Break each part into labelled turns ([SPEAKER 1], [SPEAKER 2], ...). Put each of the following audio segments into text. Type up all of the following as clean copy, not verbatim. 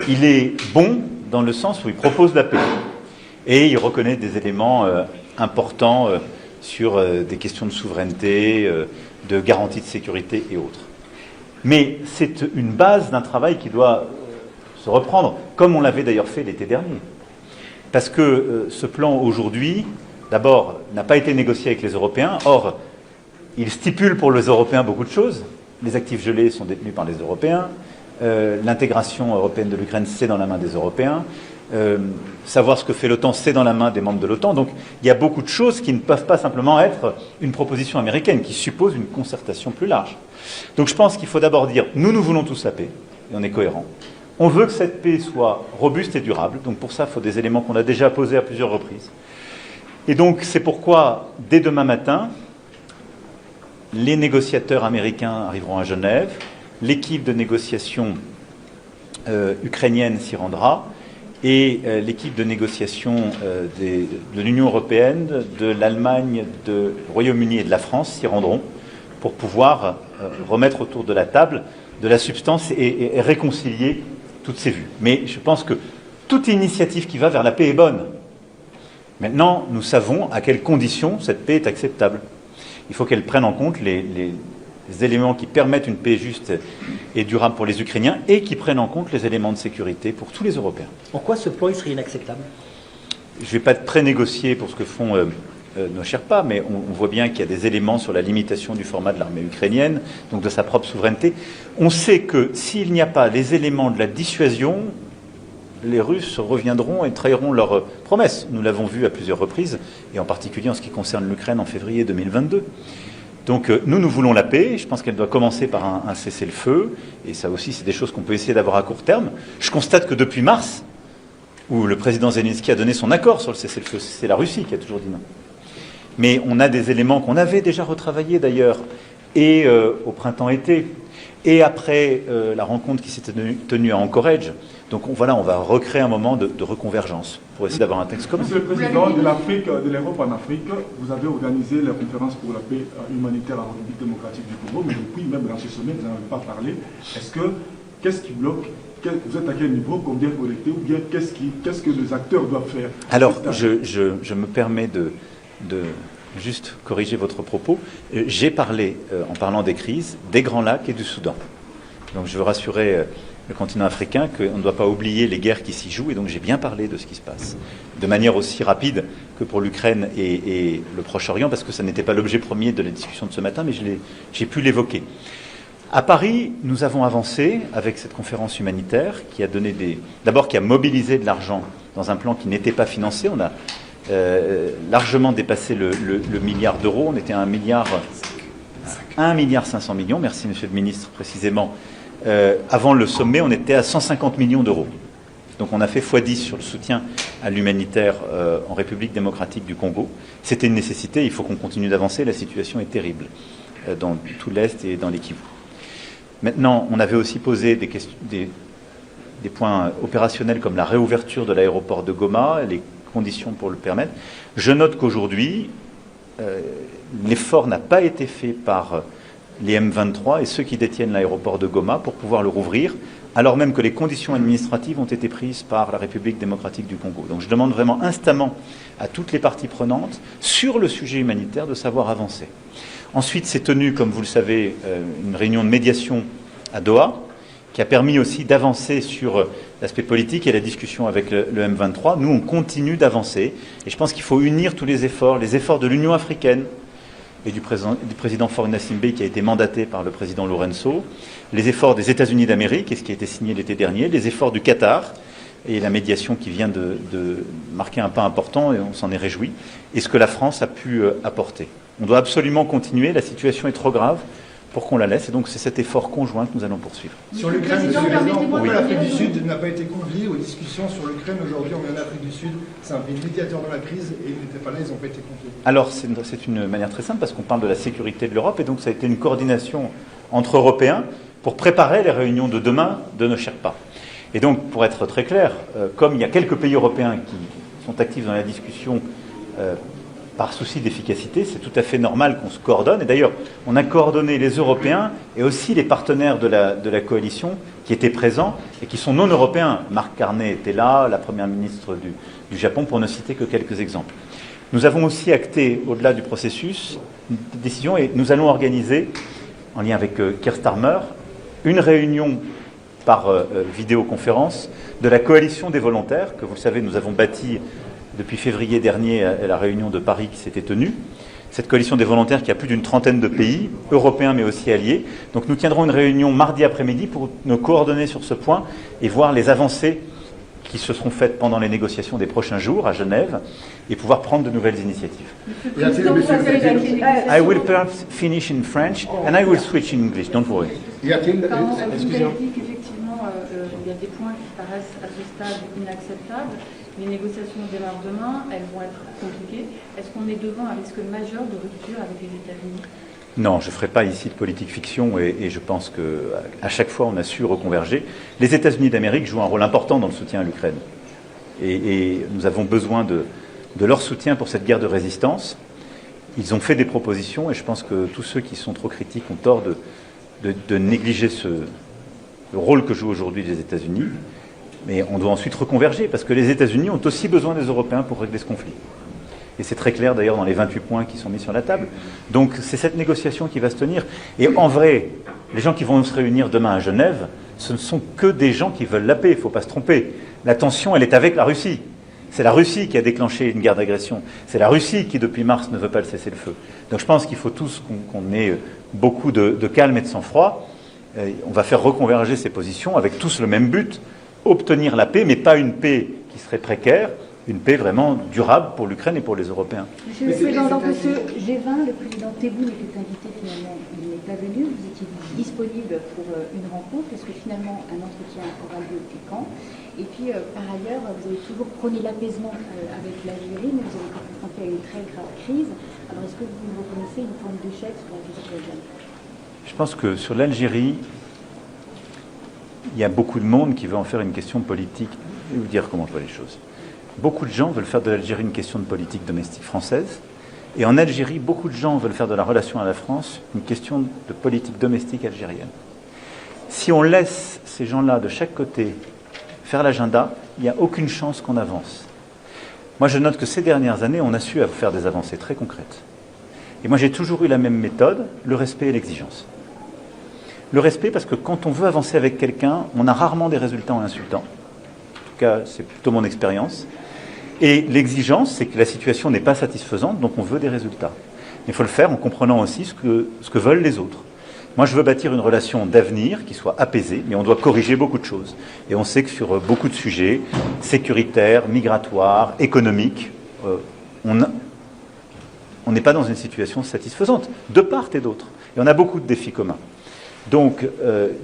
[SPEAKER 1] Il est bon dans le sens où il propose la paix. Et il reconnaît des éléments importants sur des questions de souveraineté, de garantie de sécurité et autres. Mais c'est une base d'un travail qui doit se reprendre, comme on l'avait d'ailleurs fait l'été dernier. Parce que ce plan aujourd'hui, d'abord, n'a pas été négocié avec les Européens. Or, il stipule pour les Européens beaucoup de choses. Les actifs gelés sont détenus par les Européens. L'intégration européenne de l'Ukraine, c'est dans la main des Européens. Savoir ce que fait l'OTAN, c'est dans la main des membres de l'OTAN. Donc il y a beaucoup de choses qui ne peuvent pas simplement être une proposition américaine, qui suppose une concertation plus large. Donc je pense qu'il faut d'abord dire, nous voulons tous la paix, et on est cohérent. On veut que cette paix soit robuste et durable. Donc pour ça, il faut des éléments qu'on a déjà posés à plusieurs reprises. Et donc c'est pourquoi, dès demain matin, les négociateurs américains arriveront à Genève, l'équipe de négociation ukrainienne s'y rendra, et l'équipe de négociation de l'Union européenne, de l'Allemagne, du Royaume-Uni et de la France s'y rendront pour pouvoir remettre autour de la table de la substance et réconcilier toutes ces vues. Mais je pense que toute initiative qui va vers la paix est bonne. Maintenant, nous savons à quelles conditions cette paix est acceptable. Il faut qu'elle prenne en compte les éléments qui permettent une paix juste et durable pour les Ukrainiens et qui prennent en compte les éléments de sécurité pour tous les Européens.
[SPEAKER 2] Pourquoi ce plan il serait inacceptable?
[SPEAKER 1] Je ne vais pas pré-négocier pour ce que font nos Sherpas, mais on voit bien qu'il y a des éléments sur la limitation du format de l'armée ukrainienne, donc de sa propre souveraineté. On sait que s'il n'y a pas les éléments de la dissuasion, les Russes reviendront et trahiront leurs promesses. Nous l'avons vu à plusieurs reprises, et en particulier en ce qui concerne l'Ukraine en février 2022. Donc nous voulons la paix. Je pense qu'elle doit commencer par un cessez-le-feu. Et ça aussi, c'est des choses qu'on peut essayer d'avoir à court terme. Je constate que depuis mars, où le président Zelensky a donné son accord sur le cessez-le-feu, c'est la Russie qui a toujours dit non. Mais on a des éléments qu'on avait déjà retravaillés d'ailleurs, et au printemps-été, et après la rencontre qui s'est tenue à Anchorage. Donc voilà, on va recréer un moment de reconvergence pour essayer d'avoir un texte commun.
[SPEAKER 3] Monsieur le Président de l'Afrique, de l'Europe en Afrique, vous avez organisé la conférence pour la paix humanitaire en République démocratique du Congo, mais depuis même dans ce sommet, vous n'en avez pas parlé. Qu'est-ce qui bloque? Vous êtes à quel niveau? Combien collecté? Ou bien qu'est-ce que les acteurs doivent faire?
[SPEAKER 1] Alors, je me permets de juste corriger votre propos. J'ai parlé, en parlant des crises, des Grands Lacs et du Soudan. Donc je veux rassurer le continent africain qu'on ne doit pas oublier les guerres qui s'y jouent, et donc j'ai bien parlé de ce qui se passe, de manière aussi rapide que pour l'Ukraine et le Proche-Orient, parce que ça n'était pas l'objet premier de la discussion de ce matin, mais j'ai pu l'évoquer. À Paris, nous avons avancé avec cette conférence humanitaire qui a donné d'abord qui a mobilisé de l'argent dans un plan qui n'était pas financé. On a largement dépassé le milliard d'euros. On était à 1,5 milliard, merci Monsieur le Ministre, précisément. Avant le sommet, on était à 150 millions d'euros. Donc on a fait x10 sur le soutien à l'humanitaire en République démocratique du Congo. C'était une nécessité, il faut qu'on continue d'avancer, la situation est terrible dans tout l'Est et dans les Kivu. Maintenant, on avait aussi posé des points opérationnels comme la réouverture de l'aéroport de Goma, les conditions pour le permettre. Je note qu'aujourd'hui, l'effort n'a pas été fait par les M23 et ceux qui détiennent l'aéroport de Goma pour pouvoir le rouvrir, alors même que les conditions administratives ont été prises par la République démocratique du Congo. Donc je demande vraiment instamment à toutes les parties prenantes, sur le sujet humanitaire, de savoir avancer. Ensuite, s'est tenue, comme vous le savez, une réunion de médiation à Doha, qui a permis aussi d'avancer sur l'aspect politique et la discussion avec le M23. Nous, on continue d'avancer, et je pense qu'il faut unir tous les efforts de l'Union africaine, et du président Faure Gnassingbé qui a été mandaté par le président Lourenço, les efforts des États-Unis d'Amérique, et ce qui a été signé l'été dernier, les efforts du Qatar, et la médiation qui vient de marquer un pas important, et on s'en est réjoui, et ce que la France a pu apporter. On doit absolument continuer, la situation est trop grave pour qu'on la laisse, et donc c'est cet effort conjoint que nous allons poursuivre.
[SPEAKER 4] Sur l'Ukraine, Monsieur le Président, pourquoi l'Afrique du Sud n'a pas été conviée aux discussions sur l'Ukraine aujourd'hui? On est en Afrique du Sud, c'est un pays médiateur dans la crise, et ils n'étaient pas là, ils n'ont pas été conviés.
[SPEAKER 1] Alors c'est une manière très simple, parce qu'on parle de la sécurité de l'Europe, et donc ça a été une coordination entre Européens pour préparer les réunions de demain de nos Sherpas. Et donc, pour être très clair, comme il y a quelques pays européens qui sont actifs dans la discussion par souci d'efficacité, c'est tout à fait normal qu'on se coordonne. Et d'ailleurs, on a coordonné les Européens et aussi les partenaires de la coalition qui étaient présents et qui sont non européens. Marc Carney était là, la première ministre du Japon, pour ne citer que quelques exemples. Nous avons aussi acté, au-delà du processus, une décision et nous allons organiser, en lien avec Keir Starmer, une réunion par vidéoconférence de la coalition des volontaires, que vous le savez, nous avons bâtie depuis février dernier à la réunion de Paris qui s'était tenue. Cette coalition des volontaires qui a plus d'une trentaine de pays, européens mais aussi alliés. Donc nous tiendrons une réunion mardi après-midi pour nous coordonner sur ce point et voir les avancées qui se seront faites pendant les négociations des prochains jours à Genève et pouvoir prendre de nouvelles initiatives. I will perhaps finish in French and I will switch in English, don't worry.
[SPEAKER 5] Vous avez dit qu'effectivement, il y a des points qui paraissent à ce stade inacceptables. Les négociations démarrent demain, elles vont être compliquées. Est-ce qu'on est devant un risque majeur de rupture avec les États-Unis ?
[SPEAKER 1] Non, je ne ferai pas ici de politique fiction et je pense qu'à chaque fois on a su reconverger. Les États-Unis d'Amérique jouent un rôle important dans le soutien à l'Ukraine. Et nous avons besoin de leur soutien pour cette guerre de résistance. Ils ont fait des propositions et je pense que tous ceux qui sont trop critiques ont tort de négliger le rôle que jouent aujourd'hui les États-Unis. Mais on doit ensuite reconverger parce que les États-Unis ont aussi besoin des Européens pour régler ce conflit. Et c'est très clair d'ailleurs dans les 28 points qui sont mis sur la table. Donc c'est cette négociation qui va se tenir. Et en vrai, les gens qui vont se réunir demain à Genève, ce ne sont que des gens qui veulent la paix, il ne faut pas se tromper. La tension, elle est avec la Russie. C'est la Russie qui a déclenché une guerre d'agression. C'est la Russie qui, depuis mars, ne veut pas le cessez-le-feu. Donc je pense qu'il faut tous qu'on ait beaucoup de calme et de sang-froid. On va faire reconverger ces positions avec tous le même but, obtenir la paix, mais pas une paix qui serait précaire, une paix vraiment durable pour l'Ukraine et pour les Européens.
[SPEAKER 6] Monsieur le Président, dans ce G20, le président Tebboune était invité finalement, il n'est pas venu, vous étiez disponible pour une rencontre, est-ce que finalement un entretien aura lieu et quand? Et puis par ailleurs, vous avez toujours prôné l'apaisement avec l'Algérie, mais vous avez été confronté à une très grave crise. Alors est-ce que vous reconnaissez une forme d'échec sur la visite algérienne?
[SPEAKER 1] Je pense que sur l'Algérie, il y a beaucoup de monde qui veut en faire une question politique. Je vais vous dire comment je vois les choses. Beaucoup de gens veulent faire de l'Algérie une question de politique domestique française. Et en Algérie, beaucoup de gens veulent faire de la relation à la France une question de politique domestique algérienne. Si on laisse ces gens-là de chaque côté faire l'agenda, il n'y a aucune chance qu'on avance. Moi, je note que ces dernières années, on a su faire des avancées très concrètes. Et moi, j'ai toujours eu la même méthode, le respect et l'exigence. Le respect, parce que quand on veut avancer avec quelqu'un, on a rarement des résultats en l'insultant. En tout cas, c'est plutôt mon expérience. Et l'exigence, c'est que la situation n'est pas satisfaisante, donc on veut des résultats. Il faut le faire en comprenant aussi ce que veulent les autres. Moi, je veux bâtir une relation d'avenir qui soit apaisée, mais on doit corriger beaucoup de choses. Et on sait que sur beaucoup de sujets, sécuritaires, migratoires, économiques, on n'est pas dans une situation satisfaisante, de part et d'autre. Et on a beaucoup de défis communs. Donc,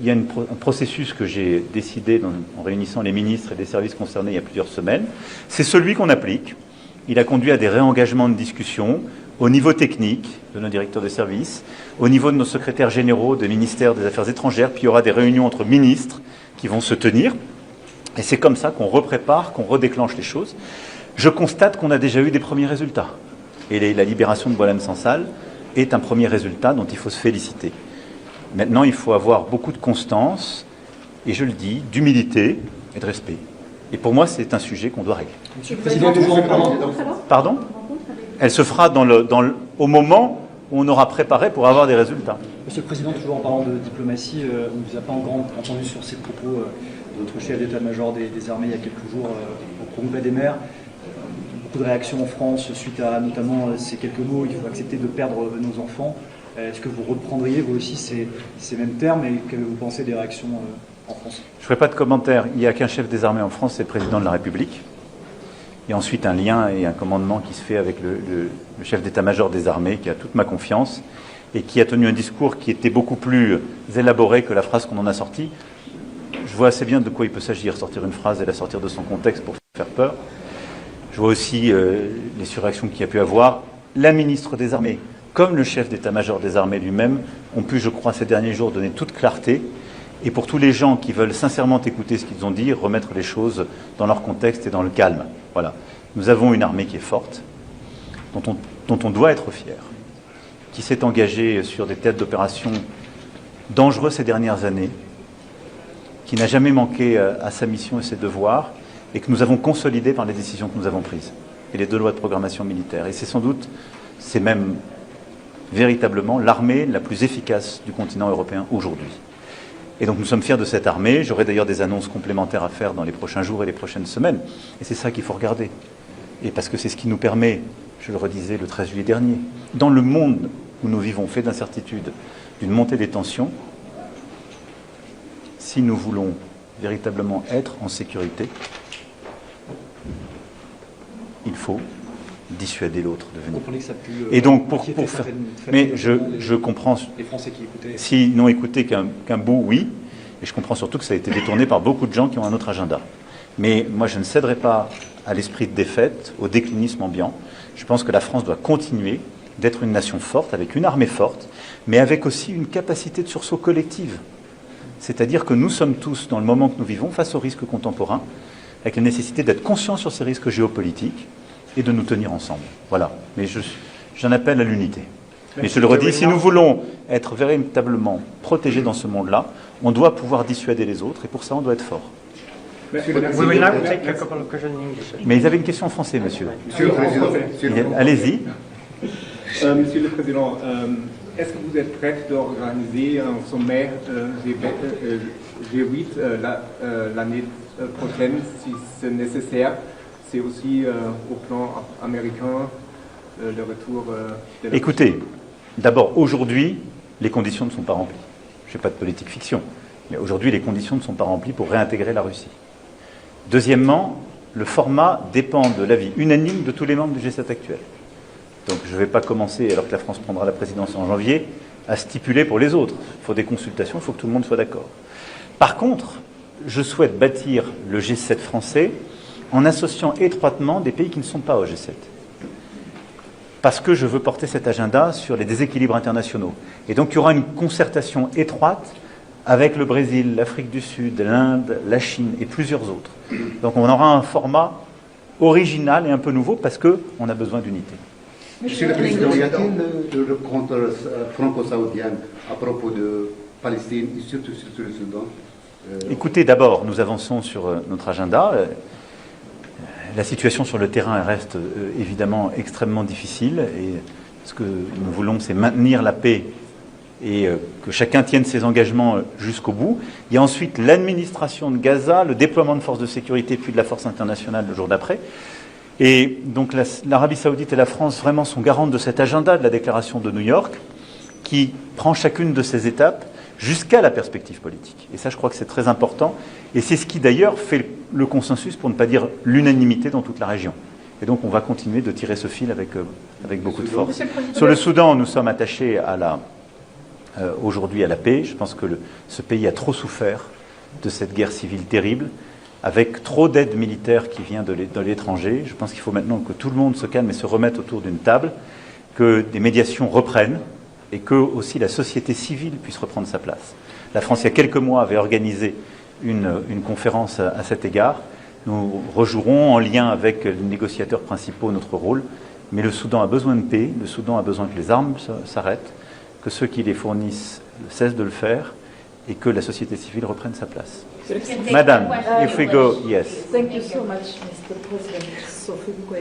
[SPEAKER 1] il y a un processus que j'ai décidé en réunissant les ministres et les services concernés il y a plusieurs semaines. C'est celui qu'on applique. Il a conduit à des réengagements de discussion au niveau technique de nos directeurs de services, au niveau de nos secrétaires généraux des ministères des Affaires étrangères, puis il y aura des réunions entre ministres qui vont se tenir. Et c'est comme ça qu'on reprépare, qu'on redéclenche les choses. Je constate qu'on a déjà eu des premiers résultats. Et la libération de Boualem Sansal est un premier résultat dont il faut se féliciter. Maintenant, il faut avoir beaucoup de constance, et je le dis, d'humilité et de respect. Et pour moi, c'est un sujet qu'on doit régler.
[SPEAKER 2] Monsieur le Président, toujours en parlant.
[SPEAKER 1] Pardon ? Elle se fera au moment où on aura préparé pour avoir des résultats.
[SPEAKER 2] Monsieur le Président, toujours en parlant de diplomatie, on ne vous a pas encore entendu sur ces propos de votre chef d'état-major des armées il y a quelques jours au congrès des maires. Beaucoup de réactions en France suite à notamment ces quelques mots, il faut accepter de perdre nos enfants. Est-ce que vous reprendriez vous aussi ces mêmes termes et que vous pensez des réactions en France?
[SPEAKER 1] Je ne ferai pas de commentaire. Il n'y a qu'un chef des armées en France, c'est le président de la République. Il y a ensuite un lien et un commandement qui se fait avec le chef d'état-major des armées, qui a toute ma confiance et qui a tenu un discours qui était beaucoup plus élaboré que la phrase qu'on en a sortie. Je vois assez bien de quoi il peut s'agir, sortir une phrase et la sortir de son contexte pour faire peur. Je vois aussi les surréactions qu'il y a pu avoir. La ministre des Armées, comme le chef d'état-major des armées lui-même, ont pu, je crois, ces derniers jours donner toute clarté. Et pour tous les gens qui veulent sincèrement écouter ce qu'ils ont dit, remettre les choses dans leur contexte et dans le calme. Voilà. Nous avons une armée qui est forte, dont on doit être fier, qui s'est engagé sur des théâtres d'opération dangereux ces dernières années, qui n'a jamais manqué à sa mission et ses devoirs, et que nous avons consolidé par les décisions que nous avons prises, et les 2 lois de programmation militaire. Et c'est même véritablement l'armée la plus efficace du continent européen aujourd'hui. Et donc nous sommes fiers de cette armée. J'aurai d'ailleurs des annonces complémentaires à faire dans les prochains jours et les prochaines semaines. Et c'est ça qu'il faut regarder. Et parce que c'est ce qui nous permet, je le redisais le 13 juillet dernier, dans le monde où nous vivons, fait d'incertitudes, d'une montée des tensions, si nous voulons véritablement être en sécurité, il faut dissuader l'autre de venir.
[SPEAKER 2] Vous comprenez que ça a pu,
[SPEAKER 1] et donc, pour faire... Mais je comprends...
[SPEAKER 2] Les Français qui écoutaient...
[SPEAKER 1] S'ils n'ont écouté qu'un bout, oui. Et je comprends surtout que ça a été détourné par beaucoup de gens qui ont un autre agenda. Mais moi, je ne céderai pas à l'esprit de défaite, au déclinisme ambiant. Je pense que la France doit continuer d'être une nation forte, avec une armée forte, mais avec aussi une capacité de sursaut collective. C'est-à-dire que nous sommes tous, dans le moment que nous vivons, face aux risques contemporains, avec la nécessité d'être conscients sur ces risques géopolitiques et de nous tenir ensemble. Voilà. Mais j'en appelle à l'unité. Mais je le redis, si nous voulons être véritablement protégés dans ce monde-là, on doit pouvoir dissuader les autres, et pour ça, on doit être fort.
[SPEAKER 7] Mais
[SPEAKER 1] ils avaient une question en français, monsieur.
[SPEAKER 7] Monsieur le Président.
[SPEAKER 1] Allez-y.
[SPEAKER 7] Monsieur le Président, est-ce que vous êtes prêt d'organiser un sommet G8 l'année prochaine, si c'est nécessaire? C'est aussi au plan américain, le retour de la...
[SPEAKER 1] Écoutez, d'abord, aujourd'hui, les conditions ne sont pas remplies. Je ne fais pas de politique fiction, mais aujourd'hui, les conditions ne sont pas remplies pour réintégrer la Russie. Deuxièmement, le format dépend de l'avis unanime de tous les membres du G7 actuel. Donc je ne vais pas commencer, alors que la France prendra la présidence en janvier, à stipuler pour les autres. Il faut des consultations, il faut que tout le monde soit d'accord. Par contre, je souhaite bâtir le G7 français en associant étroitement des pays qui ne sont pas au G7. Parce que je veux porter cet agenda sur les déséquilibres internationaux. Et donc il y aura une concertation étroite avec le Brésil, l'Afrique du Sud, l'Inde, la Chine et plusieurs autres. Donc on aura un format original et un peu nouveau parce qu'on a besoin d'unité.
[SPEAKER 8] Monsieur le Président, y a-t-il le compte franco-saoudien à propos de Palestine et surtout sur le Soudan?
[SPEAKER 1] Écoutez, d'abord, nous avançons sur notre agenda. La situation sur le terrain reste évidemment extrêmement difficile et ce que nous voulons, c'est maintenir la paix et que chacun tienne ses engagements jusqu'au bout. Il y a ensuite l'administration de Gaza, le déploiement de forces de sécurité puis de la force internationale le jour d'après. Et donc l'Arabie Saoudite et la France vraiment sont garantes de cet agenda de la déclaration de New York qui prend chacune de ces étapes jusqu'à la perspective politique. Et ça, je crois que c'est très important. Et c'est ce qui, d'ailleurs, fait le consensus, pour ne pas dire l'unanimité dans toute la région. Et donc, on va continuer de tirer ce fil avec beaucoup de force. Sur le Soudan, nous sommes attachés aujourd'hui à la paix. Je pense que ce pays a trop souffert de cette guerre civile terrible, avec trop d'aide militaire qui vient de l'étranger. Je pense qu'il faut maintenant que tout le monde se calme et se remette autour d'une table, que des médiations reprennent, et que aussi la société civile puisse reprendre sa place. La France, il y a quelques mois, avait organisé une conférence à cet égard. Nous rejouerons en lien avec les négociateurs principaux notre rôle, mais le Soudan a besoin de paix, le Soudan a besoin que les armes s'arrêtent, que ceux qui les fournissent cessent de le faire et que la société civile reprenne sa place. Madame, if we go, yes.
[SPEAKER 9] Thank you so much, Mr. President. Sophie